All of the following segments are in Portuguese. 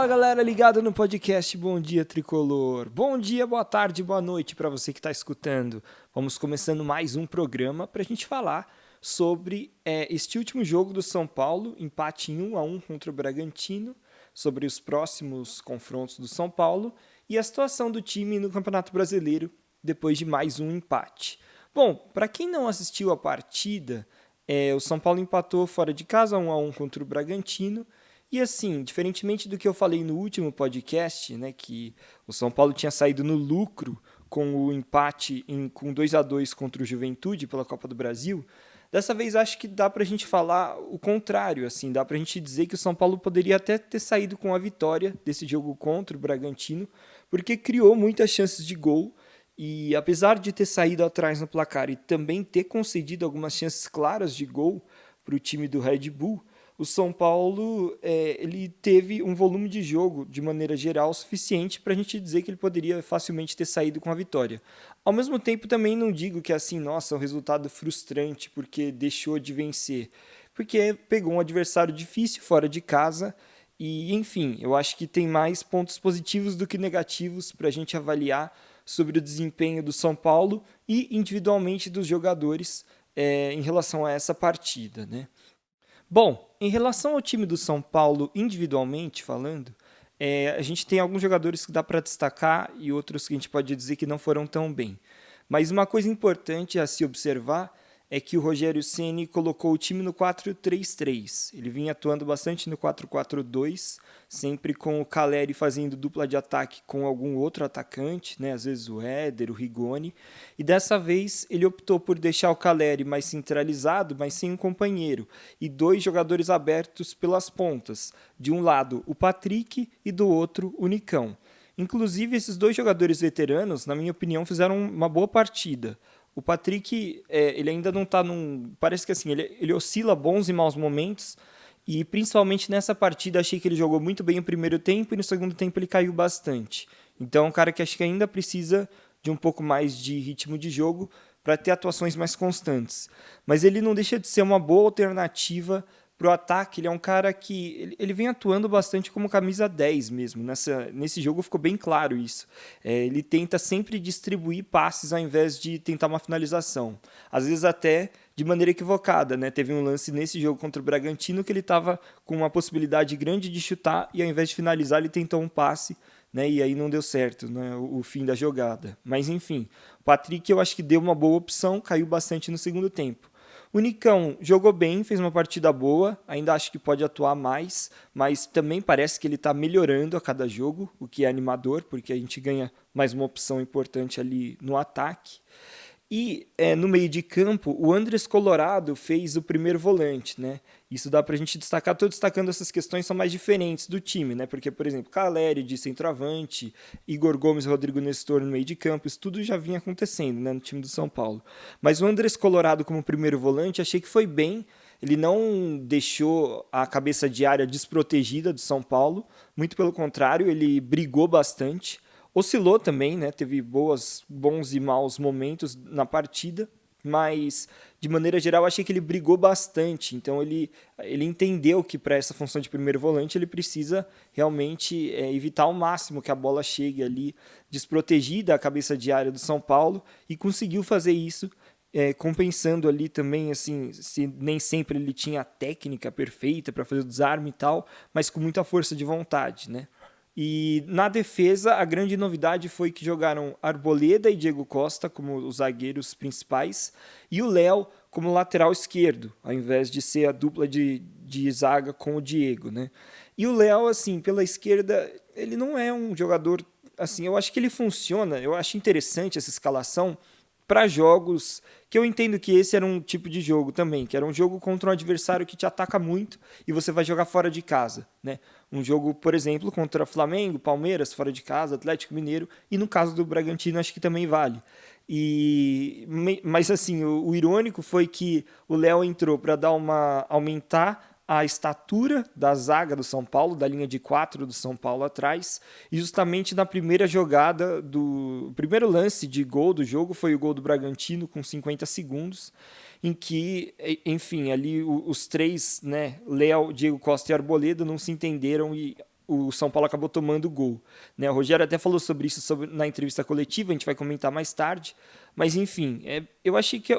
Fala galera ligada no podcast Bom Dia Tricolor. Bom dia, boa tarde, boa noite para você que está escutando. Vamos começando mais um programa para a gente falar sobre este último jogo do São Paulo, empate em 1-1 contra o Bragantino, sobre os próximos confrontos do São Paulo e a situação do time no Campeonato Brasileiro depois de mais um empate. Bom, para quem não assistiu a partida, o São Paulo empatou fora de casa 1-1 contra o Bragantino. E assim, diferentemente do que eu falei no último podcast, né, que o São Paulo tinha saído no lucro com o empate com 2-2 contra o Juventude pela Copa do Brasil, dessa vez acho que dá pra gente falar o contrário, assim, dá pra gente dizer que o São Paulo poderia até ter saído com a vitória desse jogo contra o Bragantino, porque criou muitas chances de gol e apesar de ter saído atrás no placar e também ter concedido algumas chances claras de gol para o time do Red Bull, o São Paulo ele teve um volume de jogo, de maneira geral, suficiente para a gente dizer que ele poderia facilmente ter saído com a vitória. Ao mesmo tempo, também não digo que assim, nossa, é um resultado frustrante porque deixou de vencer, porque pegou um adversário difícil fora de casa e, enfim, eu acho que tem mais pontos positivos do que negativos para a gente avaliar sobre o desempenho do São Paulo e individualmente dos jogadores em relação a essa partida, né? Bom, em relação ao time do São Paulo, individualmente falando, a gente tem alguns jogadores que dá para destacar e outros que a gente pode dizer que não foram tão bem. Mas uma coisa importante a se observar é que o Rogério Ceni colocou o time no 4-3-3. Ele vinha atuando bastante no 4-4-2, sempre com o Caleri fazendo dupla de ataque com algum outro atacante, né? Às vezes o Éder, o Rigoni. E dessa vez ele optou por deixar o Caleri mais centralizado, mas sem um companheiro, e dois jogadores abertos pelas pontas. De um lado o Patrick e do outro o Nicão. Inclusive, esses dois jogadores veteranos, na minha opinião, fizeram uma boa partida. O Patrick, ele ainda não está num... Parece que assim, ele oscila bons e maus momentos, e principalmente nessa partida achei que ele jogou muito bem o primeiro tempo e no segundo tempo ele caiu bastante. Então é um cara que acho que ainda precisa de um pouco mais de ritmo de jogo para ter atuações mais constantes. Mas ele não deixa de ser uma boa alternativa para o ataque. Ele é um cara que ele vem atuando bastante como camisa 10 mesmo. Nesse jogo ficou bem claro isso. Ele tenta sempre distribuir passes ao invés de tentar uma finalização. Às vezes até de maneira equivocada, né? Teve um lance nesse jogo contra o Bragantino que ele estava com uma possibilidade grande de chutar e ao invés de finalizar ele tentou um passe, né? E aí não deu certo, né? O fim da jogada. Mas enfim, o Patrick eu acho que deu uma boa opção, caiu bastante no segundo tempo. O Nicão jogou bem, fez uma partida boa, ainda acho que pode atuar mais, mas também parece que ele está melhorando a cada jogo, o que é animador, porque a gente ganha mais uma opção importante ali no ataque. E no meio de campo, o Andrés Colorado fez o primeiro volante, né? Isso dá pra gente destacar, estou destacando essas questões são mais diferentes do time, né? Porque, por exemplo, Caleri de centroavante, Igor Gomes e Rodrigo Nestor no meio de campo, isso tudo já vinha acontecendo, né, no time do São Paulo. Mas o Andrés Colorado como primeiro volante, achei que foi bem, ele não deixou a cabeça de área desprotegida do São Paulo, muito pelo contrário, ele brigou bastante. Oscilou também, né? Teve bons e maus momentos na partida, mas de maneira geral achei que ele brigou bastante. Então ele entendeu que para essa função de primeiro volante ele precisa realmente evitar ao máximo que a bola chegue ali desprotegida à cabeça de área do São Paulo e conseguiu fazer isso. Compensando ali também, assim, se nem sempre ele tinha a técnica perfeita para fazer o desarme e tal, mas com muita força de vontade, né? E na defesa, a grande novidade foi que jogaram Arboleda e Diego Costa como os zagueiros principais e o Léo como lateral esquerdo, ao invés de ser a dupla de zaga com o Diego, né? E o Léo, assim, pela esquerda, ele não é um jogador, assim, eu acho que ele funciona, eu acho interessante essa escalação para jogos que eu entendo que esse era um tipo de jogo também, que era um jogo contra um adversário que te ataca muito e você vai jogar fora de casa, né? Um jogo, por exemplo, contra Flamengo, Palmeiras, fora de casa, Atlético Mineiro, e no caso do Bragantino acho que também vale. Mas assim, o irônico foi que o Léo entrou para aumentar a estatura da zaga do São Paulo, da linha de 4 do São Paulo atrás, e justamente na primeira jogada o primeiro lance de gol do jogo foi o gol do Bragantino com 50 segundos, em que, enfim, ali os três, né, Léo, Diego Costa e Arboleda não se entenderam e o São Paulo acabou tomando o gol, né? O Rogério até falou sobre isso na entrevista coletiva, a gente vai comentar mais tarde, mas enfim, eu acho que é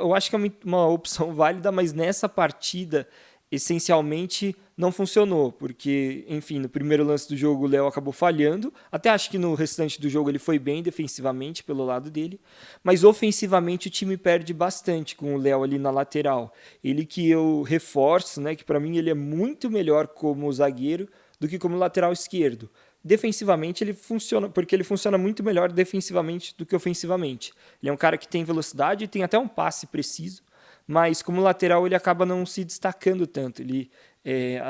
uma opção válida, mas nessa partida essencialmente não funcionou, porque, enfim, no primeiro lance do jogo o Léo acabou falhando, até acho que no restante do jogo ele foi bem defensivamente pelo lado dele, mas ofensivamente o time perde bastante com o Léo ali na lateral. Ele que eu reforço, né, que para mim ele é muito melhor como zagueiro do que como lateral esquerdo. Defensivamente ele funciona, porque ele funciona muito melhor defensivamente do que ofensivamente. Ele é um cara que tem velocidade e tem até um passe preciso, mas como lateral ele acaba não se destacando tanto, ele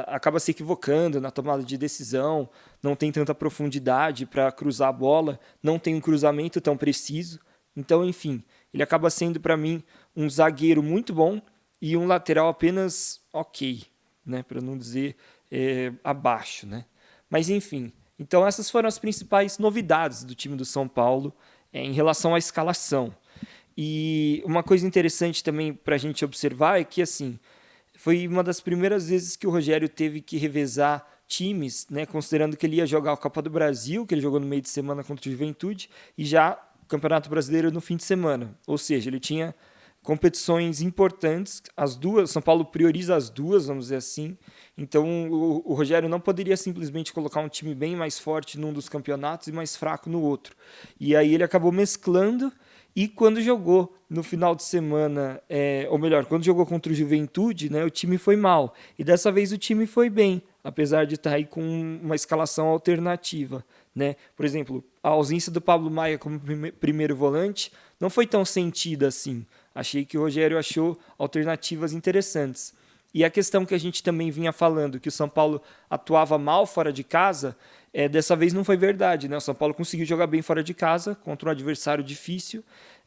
acaba se equivocando na tomada de decisão, não tem tanta profundidade para cruzar a bola, não tem um cruzamento tão preciso, então enfim, ele acaba sendo para mim um zagueiro muito bom e um lateral apenas ok, né, para não dizer abaixo, né? Mas enfim, então essas foram as principais novidades do time do São Paulo em relação à escalação. E uma coisa interessante também para a gente observar é que, assim, foi uma das primeiras vezes que o Rogério teve que revezar times, né, considerando que ele ia jogar a Copa do Brasil, que ele jogou no meio de semana contra o Juventude, e já o Campeonato Brasileiro no fim de semana. Ou seja, ele tinha competições importantes, as duas, São Paulo prioriza as duas, vamos dizer assim. Então o Rogério não poderia simplesmente colocar um time bem mais forte num dos campeonatos e mais fraco no outro. E aí ele acabou mesclando. E quando jogou no final de semana, ou melhor, quando jogou contra o Juventude, né, o time foi mal. E dessa vez o time foi bem, apesar de estar aí com uma escalação alternativa, né? Por exemplo, a ausência do Pablo Maia como primeiro volante não foi tão sentida assim. Achei que o Rogério achou alternativas interessantes. E a questão que a gente também vinha falando, que o São Paulo atuava mal fora de casa, dessa vez não foi verdade, né? O São Paulo conseguiu jogar bem fora de casa contra um adversário difícil,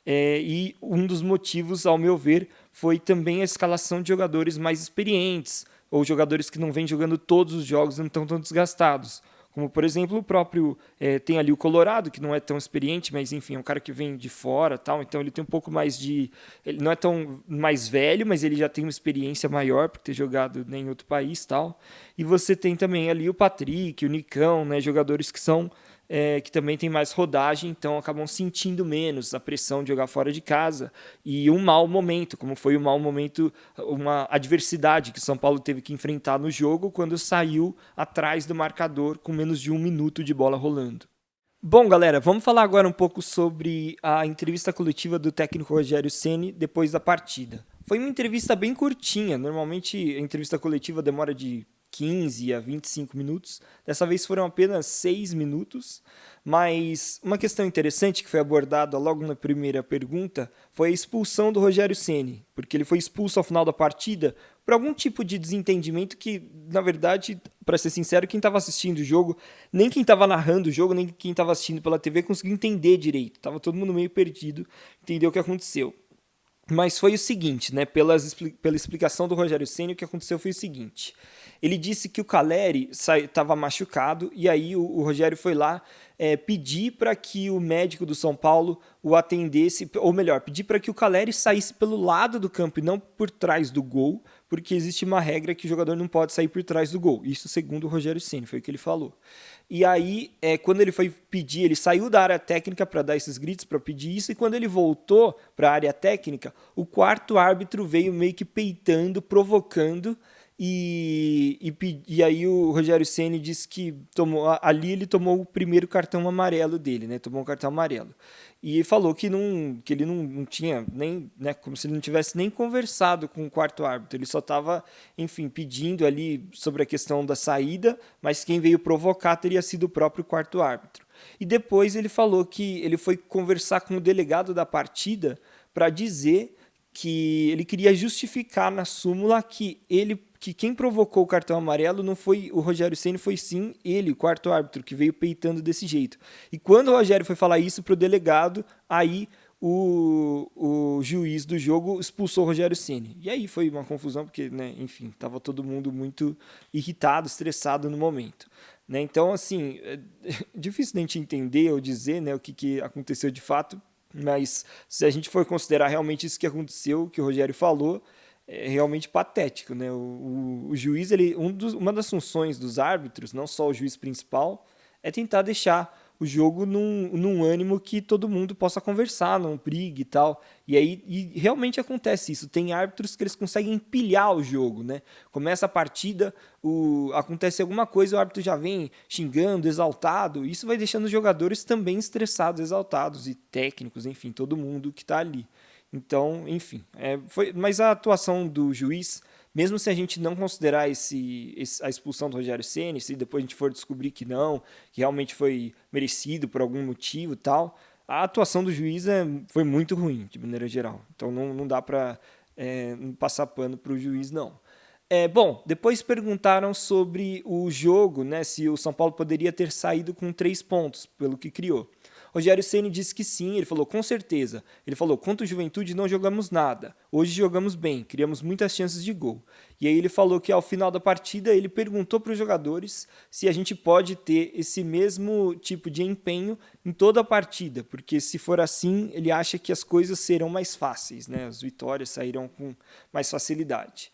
e um dos motivos, ao meu ver, foi também a escalação de jogadores mais experientes, ou jogadores que não vêm jogando todos os jogos e não estão tão desgastados. Como, por exemplo, o próprio... tem ali o Colorado, que não é tão experiente, mas, enfim, é um cara que vem de fora, tal, então ele tem um pouco mais de... Ele não é tão mais velho, mas ele já tem uma experiência maior por ter jogado, né, em outro país, tal. E você tem também ali o Patrick, o Nicão, né, jogadores que são... que também tem mais rodagem, então acabam sentindo menos a pressão de jogar fora de casa e um mau momento, como foi um mau momento, uma adversidade que o São Paulo teve que enfrentar no jogo quando saiu atrás do marcador com menos de 1 minuto de bola rolando. Bom, galera, vamos falar agora um pouco sobre a entrevista coletiva do técnico Rogério Ceni depois da partida. Foi uma entrevista bem curtinha, normalmente a entrevista coletiva demora de 15 a 25 minutos. Dessa vez foram apenas 6 minutos, mas uma questão interessante que foi abordada logo na primeira pergunta foi a expulsão do Rogério Ceni, porque ele foi expulso ao final da partida por algum tipo de desentendimento que, na verdade, para ser sincero, quem estava assistindo o jogo, nem quem estava narrando o jogo, nem quem estava assistindo pela TV conseguiu entender direito. Estava todo mundo meio perdido, entendeu o que aconteceu. Mas foi o seguinte, né? Pela explicação do Rogério Ceni, o que aconteceu foi o seguinte. Ele disse que o Calleri estava machucado e aí o Rogério foi lá pedir para que o médico do São Paulo o atendesse, ou melhor, pedir para que o Calleri saísse pelo lado do campo e não por trás do gol, porque existe uma regra que o jogador não pode sair por trás do gol. Isso segundo o Rogério Ceni, foi o que ele falou. E aí, quando ele foi pedir, ele saiu da área técnica para dar esses gritos, para pedir isso, e quando ele voltou para a área técnica, o quarto árbitro veio meio que peitando, provocando, e aí o Rogério Ceni disse que ali ele tomou o primeiro cartão amarelo dele, né? Tomou um cartão amarelo. E falou que ele não tinha nem, né, como se ele não tivesse nem conversado com o quarto árbitro. Ele só estava, enfim, pedindo ali sobre a questão da saída, mas quem veio provocar teria sido o próprio quarto árbitro. E depois ele falou que ele foi conversar com o delegado da partida para dizer que ele queria justificar na súmula que quem provocou o cartão amarelo não foi o Rogério Ceni, foi sim ele, o quarto árbitro, que veio peitando desse jeito. E quando o Rogério foi falar isso para o delegado, aí o juiz do jogo expulsou o Rogério Ceni. E aí foi uma confusão, porque, né, enfim, estava todo mundo muito irritado, estressado no momento. Né? Então, assim, é difícil a gente entender ou dizer, né, o que aconteceu de fato, mas se a gente for considerar realmente isso que aconteceu, que o Rogério falou, é realmente patético, né? O juiz, uma das funções dos árbitros, não só o juiz principal, é tentar deixar o jogo num ânimo que todo mundo possa conversar, não brigue e tal. E realmente acontece isso. Tem árbitros que eles conseguem empilhar o jogo, né? Começa a partida, acontece alguma coisa, o árbitro já vem xingando, exaltado. Isso vai deixando os jogadores também estressados, exaltados, e técnicos, enfim, todo mundo que está ali. Então, enfim, mas a atuação do juiz, mesmo se a gente não considerar a expulsão do Rogério Ceni, se depois a gente for descobrir que não, que realmente foi merecido por algum motivo e tal, a atuação do juiz foi muito ruim, de maneira geral. Então não dá para passar pano para o juiz, não. Bom, depois perguntaram sobre o jogo, né, se o São Paulo poderia ter saído com 3 pontos, pelo que criou. Rogério Ceni disse que sim, ele falou com certeza. Ele falou, contra o Juventude não jogamos nada, hoje jogamos bem, criamos muitas chances de gol. E aí ele falou que ao final da partida ele perguntou para os jogadores se a gente pode ter esse mesmo tipo de empenho em toda a partida, porque se for assim, ele acha que as coisas serão mais fáceis, né? As vitórias sairão com mais facilidade.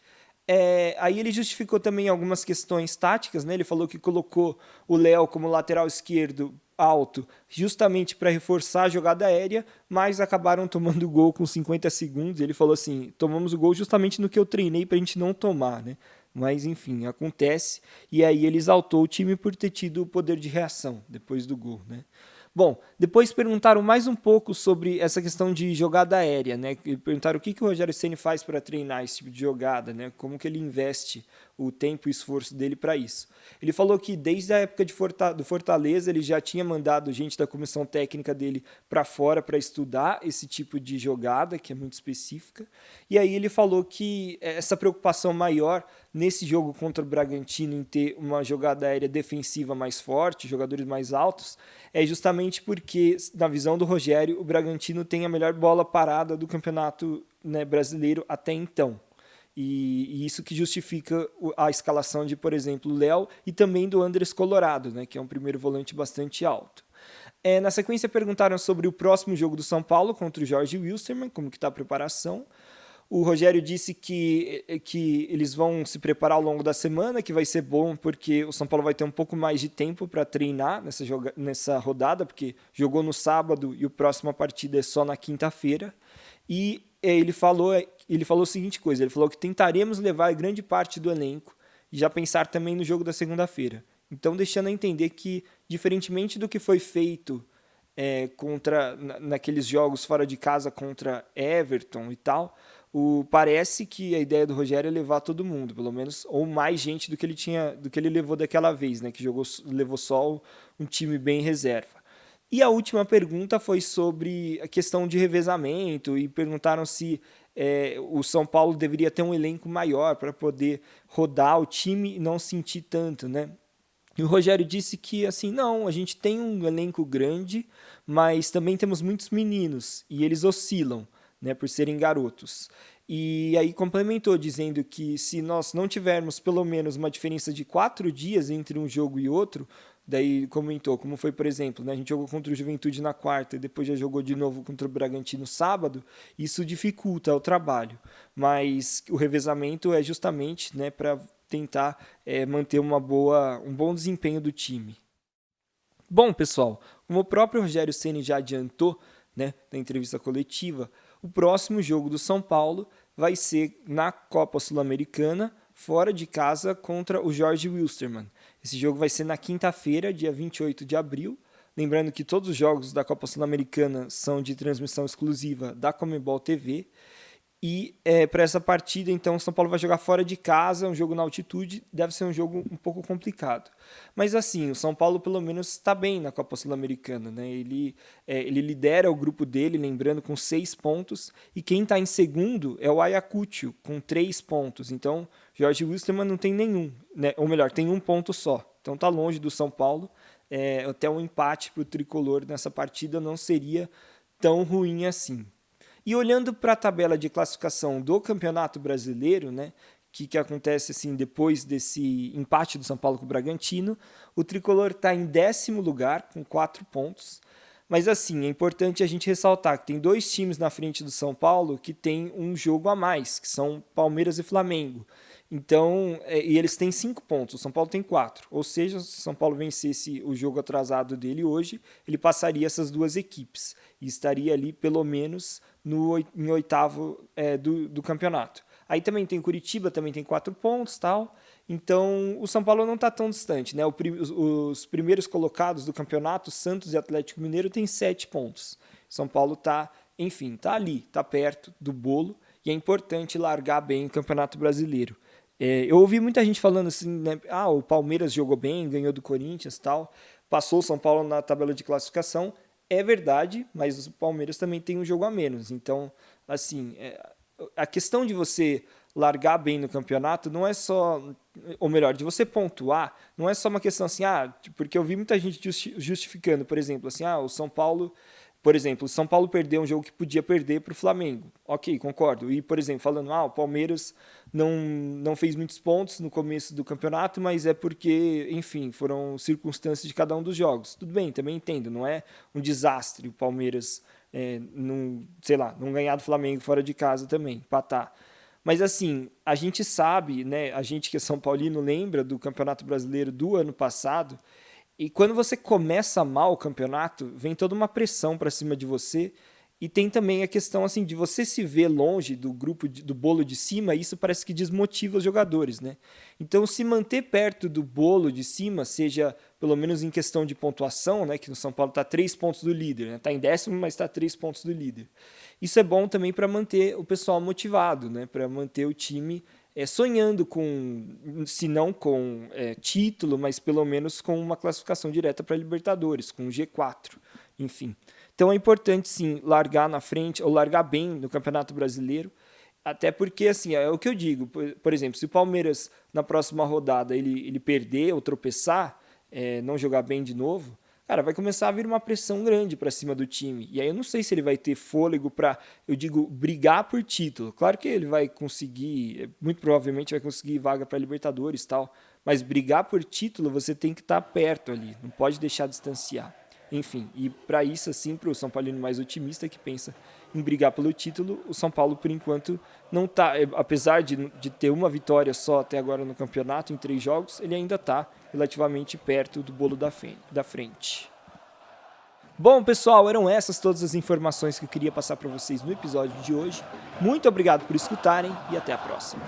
Aí ele justificou também algumas questões táticas, né? Ele falou que colocou o Léo como lateral esquerdo alto, justamente para reforçar a jogada aérea, mas acabaram tomando o gol com 50 segundos. Ele falou assim, tomamos o gol justamente no que eu treinei para a gente não tomar, né? Mas enfim, acontece. E aí ele exaltou o time por ter tido o poder de reação depois do gol, né? Bom, depois perguntaram mais um pouco sobre essa questão de jogada aérea, né? Perguntaram o que o Rogério Ceni faz para treinar esse tipo de jogada, né? Como que ele investe o tempo e esforço dele para isso. Ele falou que desde a época do Fortaleza ele já tinha mandado gente da comissão técnica dele para fora para estudar esse tipo de jogada, que é muito específica. E aí ele falou que essa preocupação maior nesse jogo contra o Bragantino em ter uma jogada aérea defensiva mais forte, jogadores mais altos, é justamente porque, na visão do Rogério, o Bragantino tem a melhor bola parada do campeonato, né, brasileiro até então. E isso que justifica a escalação de, por exemplo, o Léo e também do Andrés Colorado, né, que é um primeiro volante bastante alto. Na sequência perguntaram sobre o próximo jogo do São Paulo contra o Jorge Wilstermann, como que está a preparação. O Rogério disse que eles vão se preparar ao longo da semana, que vai ser bom porque o São Paulo vai ter um pouco mais de tempo para treinar nessa rodada, porque jogou no sábado e a próxima partida é só na quinta-feira. E ele falou a seguinte coisa, ele falou que tentaremos levar grande parte do elenco e já pensar também no jogo da segunda-feira. Então, deixando a entender que, diferentemente do que foi feito naqueles jogos fora de casa contra Everton e tal, parece que a ideia do Rogério é levar todo mundo, pelo menos, ou mais gente do que ele levou daquela vez, né, que levou só um time bem reserva. E a última pergunta foi sobre a questão de revezamento e perguntaram se o São Paulo deveria ter um elenco maior para poder rodar o time e não sentir tanto, né? E o Rogério disse que, assim, não, a gente tem um elenco grande, mas também temos muitos meninos e eles oscilam, né, por serem garotos. E aí complementou dizendo que se nós não tivermos pelo menos uma diferença de 4 dias entre um jogo e outro, daí comentou, como foi, por exemplo, né, a gente jogou contra o Juventude na quarta e depois já jogou de novo contra o Bragantino no sábado, isso dificulta o trabalho. Mas o revezamento é justamente, né, para tentar manter um bom desempenho do time. Bom, pessoal, como o próprio Rogério Ceni já adiantou, né, na entrevista coletiva, o próximo jogo do São Paulo vai ser na Copa Sul-Americana, fora de casa, contra o Jorge Wilstermann. Esse jogo vai ser na quinta-feira, dia 28 de abril. Lembrando que todos os jogos da Copa Sul-Americana são de transmissão exclusiva da Comebol TV. E para essa partida, então, o São Paulo vai jogar fora de casa, um jogo na altitude, deve ser um jogo um pouco complicado. Mas assim, o São Paulo pelo menos está bem na Copa Sul-Americana, né? Ele lidera o grupo dele, lembrando, com 6 pontos, e quem está em segundo é o Ayacucho, com 3 pontos. Então, Jorge Wilstermann não tem nenhum, né? Ou melhor, tem 1 ponto só. Então está longe do São Paulo, até um empate para o Tricolor nessa partida não seria tão ruim assim. E olhando para a tabela de classificação do Campeonato Brasileiro, né, que acontece assim depois desse empate do São Paulo com o Bragantino, o Tricolor está em 10º lugar com 4 pontos, Mas assim, é importante a gente ressaltar que tem 2 times na frente do São Paulo que tem um jogo a mais, que são Palmeiras e Flamengo. Então, e eles têm 5 pontos, o São Paulo tem 4. Ou seja, se o São Paulo vencesse o jogo atrasado dele hoje, ele passaria essas 2 equipes e estaria ali pelo menos em oitavo do campeonato. Aí também tem Curitiba, também tem 4 pontos, tal. Então, o São Paulo não está tão distante, né? Os primeiros colocados do campeonato, Santos e Atlético Mineiro, têm 7 pontos. São Paulo está, enfim, está ali, está perto do bolo, e é importante largar bem o Campeonato Brasileiro. Eu ouvi muita gente falando assim, né? O Palmeiras jogou bem, ganhou do Corinthians e tal, passou o São Paulo na tabela de classificação. É verdade, mas o Palmeiras também tem um jogo a menos. Então, assim, a questão de você largar bem no campeonato não é só, ou melhor, de você pontuar, não é só uma questão assim, porque eu vi muita gente justificando, por exemplo, assim, o São Paulo, por exemplo, o São Paulo perdeu um jogo que podia perder para o Flamengo. Ok, concordo. E, por exemplo, falando, o Palmeiras não fez muitos pontos no começo do campeonato, mas é porque, enfim, foram circunstâncias de cada um dos jogos. Tudo bem, também entendo, não é um desastre o Palmeiras não ganhar do Flamengo fora de casa também, empatar. Mas assim, a gente sabe, né, a gente que é São Paulino lembra do Campeonato Brasileiro do ano passado, e quando você começa mal o campeonato, vem toda uma pressão para cima de você, e tem também a questão assim de você se ver longe do grupo do bolo de cima, isso parece que desmotiva os jogadores, né? Então, se manter perto do bolo de cima, seja pelo menos em questão de pontuação, né, que no São Paulo está 3 pontos do líder, né? Está em 10º, mas está 3 pontos do líder. Isso é bom também para manter o pessoal motivado, né? Para manter o time sonhando com, se não com título, mas pelo menos com uma classificação direta para a Libertadores, com o G4, enfim. Então é importante sim largar na frente, ou largar bem no Campeonato Brasileiro, até porque assim, é o que eu digo, por exemplo, se o Palmeiras na próxima rodada ele perder ou tropeçar, não jogar bem de novo, cara, vai começar a vir uma pressão grande para cima do time. E aí eu não sei se ele vai ter fôlego para, brigar por título. Claro que ele vai conseguir, muito provavelmente vai conseguir vaga para Libertadores e tal, mas brigar por título você tem que estar perto ali, não pode deixar distanciar. Enfim, e para isso, assim, para o São Paulino mais otimista que pensa em brigar pelo título, o São Paulo, por enquanto, não está, apesar de ter uma vitória só até agora no campeonato, em 3 jogos, ele ainda está relativamente perto do bolo da frente. Bom, pessoal, eram essas todas as informações que eu queria passar para vocês no episódio de hoje. Muito obrigado por escutarem e até a próxima.